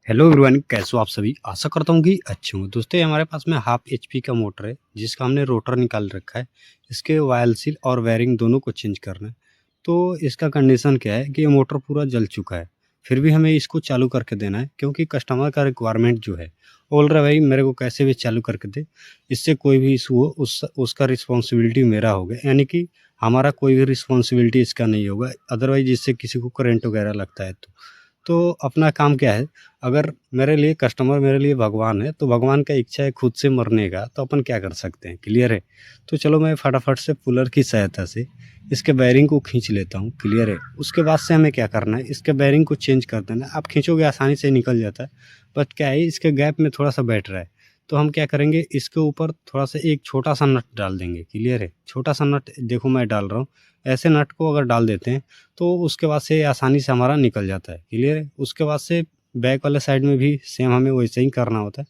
Hello everyone, कैसे हो आप सभी। आशा करता हूँ कि अच्छे होंगे। दोस्तों, ये हमारे पास में हाफ एचपी का मोटर है जिसका हमने रोटर निकाल रखा है। इसके ऑयल सील और वायरिंग दोनों को चेंज करना है। तो इसका कंडीशन क्या है कि ये मोटर पूरा जल चुका है, फिर भी हमें इसको चालू करके देना है क्योंकि कस्टमर का रिक्वायरमेंट जो है बोल रहा है भाई मेरे को कैसे भी चालू करके दे, इससे कोई भी इशू हो उसका रिस्पॉन्सिबिलिटी मेरा होगा, यानी कि हमारा कोई भी रिस्पॉन्सिबिलिटी इसका नहीं होगा। अदरवाइज इससे किसी को करंट वगैरह लगता है तो अपना काम क्या है, अगर मेरे लिए कस्टमर मेरे लिए भगवान है तो भगवान का इच्छा है खुद से मरने का, तो अपन क्या कर सकते हैं। क्लियर है। तो चलो मैं फटाफट से पुलर की सहायता से इसके बैरिंग को खींच लेता हूँ। क्लियर है। उसके बाद से हमें क्या करना है, इसके बैरिंग को चेंज कर देना है। आप खींचोगे आसानी से निकल जाता है, बट क्या है इसके गैप में थोड़ा सा बैठ रहा है। तो हम क्या करेंगे, इसके ऊपर थोड़ा सा एक छोटा सा नट डाल देंगे। क्लियर है। छोटा सा नट देखो मैं डाल रहा हूँ। ऐसे नट को अगर डाल देते हैं तो उसके बाद से आसानी से हमारा निकल जाता है। क्लियर है। उसके बाद से बैक वाले साइड में भी सेम हमें वैसे ही करना होता है,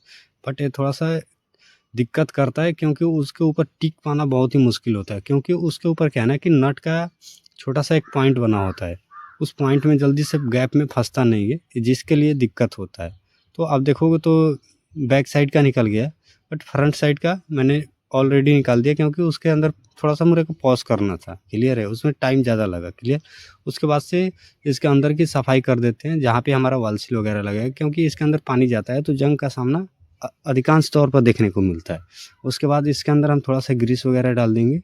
बट ये थोड़ा सा दिक्कत करता है क्योंकि उसके ऊपर टिक पाना बहुत ही मुश्किल होता है, क्योंकि उसके ऊपर क्या है ना कि नट का छोटा सा एक पॉइंट बना होता है। उस पॉइंट में जल्दी से गैप में फंसता नहीं है, जिसके लिए दिक्कत होता है। तो आप देखोगे तो बैक साइड का निकल गया, बट फ्रंट साइड का मैंने ऑलरेडी निकाल दिया क्योंकि उसके अंदर थोड़ा सा मेरे को पॉज करना था। क्लियर है। उसमें टाइम ज़्यादा लगा। क्लियर। उसके बाद से इसके अंदर की सफाई कर देते हैं जहाँ पे हमारा वाल सील वगैरह लगा है, क्योंकि इसके अंदर पानी जाता है तो जंग का सामना अधिकांश तौर पर देखने को मिलता है। उसके बाद इसके अंदर हम थोड़ा सा ग्रीस वगैरह डाल देंगे।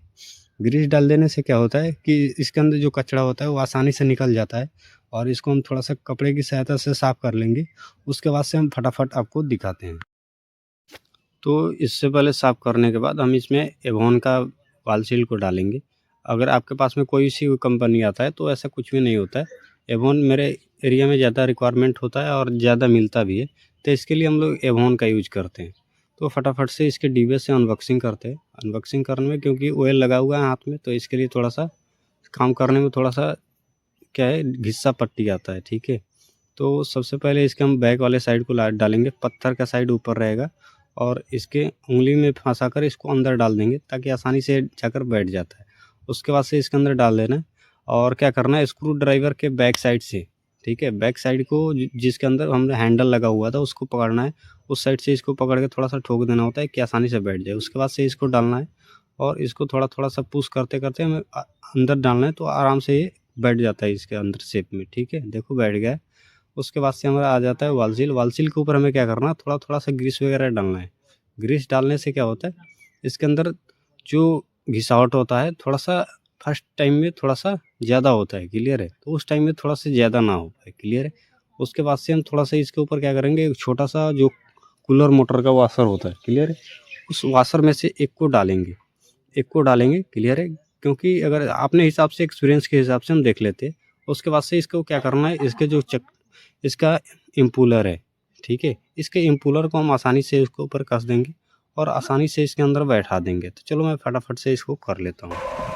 ग्रीस डाल देने से क्या होता है कि इसके अंदर जो कचरा होता है वो आसानी से निकल जाता है, और इसको हम थोड़ा सा कपड़े की सहायता से साफ़ कर लेंगे। उसके बाद से हम फटाफट आपको दिखाते हैं। तो इससे पहले साफ़ करने के बाद हम इसमें एवोन का वाल सील को डालेंगे। अगर आपके पास में कोई सी कंपनी आता है तो ऐसा कुछ भी नहीं होता है। एवोन मेरे एरिया में ज़्यादा रिक्वायरमेंट होता है और ज़्यादा मिलता भी है, तो इसके लिए हम लोग एवोन का यूज करते हैं। तो फटाफट से इसके डिब्बे से अनबॉक्सिंग करते हैं। अनबॉक्सिंग करने में क्योंकि ऑयल लगा हुआ है हाथ में, तो इसके लिए थोड़ा सा काम करने में थोड़ा सा क्या है, घिस्सा पट्टी आता है। ठीक है। तो सबसे पहले इसके हम बैक वाले साइड को डालेंगे। पत्थर का साइड ऊपर रहेगा और इसके उंगली में फंसाकर इसको अंदर डाल देंगे ताकि आसानी से जाकर बैठ जाता है। उसके बाद से इसके अंदर डाल देना है और क्या करना है, स्क्रू ड्राइवर के बैक साइड से, ठीक है, बैक साइड को जिसके अंदर हमने हैंडल लगा हुआ था उसको पकड़ना है। उस साइड से इसको पकड़ के थोड़ा सा ठोक देना होता है कि आसानी से बैठ जाए। उसके बाद से इसको डालना है और इसको थोड़ा थोड़ा सा पुश करते करते हमें अंदर डालना है, तो आराम से ये बैठ जाता है इसके अंदर शेप में। ठीक है। देखो बैठ गया है। उसके बाद से हमारा आ जाता है वाल सील। वाल सील के ऊपर हमें क्या करना है, थोड़ा थोड़ा सा ग्रीस वगैरह डालना है। ग्रीस डालने से क्या होता है, इसके अंदर जो घिसावट होता है थोड़ा सा फर्स्ट टाइम में थोड़ा सा ज़्यादा होता है। क्लियर है। तो उस टाइम में थोड़ा सा ज़्यादा ना हो पाए। क्लियर है। उसके बाद से हम थोड़ा सा इसके ऊपर क्या करेंगे, एक छोटा सा जो कूलर मोटर का वाशर होता है। क्लियर है। उस वाशर में से एक को डालेंगे, एक को डालेंगे। क्लियर है। क्योंकि अगर अपने हिसाब से एक्सपीरियंस के हिसाब से हम देख लेते हैं। उसके बाद से इसको क्या करना है, इसके जो इसका इम्पूलर है, ठीक है, इसके इम्पूलर को हम आसानी से इसके ऊपर कस देंगे और आसानी से इसके अंदर बैठा देंगे। तो चलो मैं फटाफट से इसको कर लेता हूँ।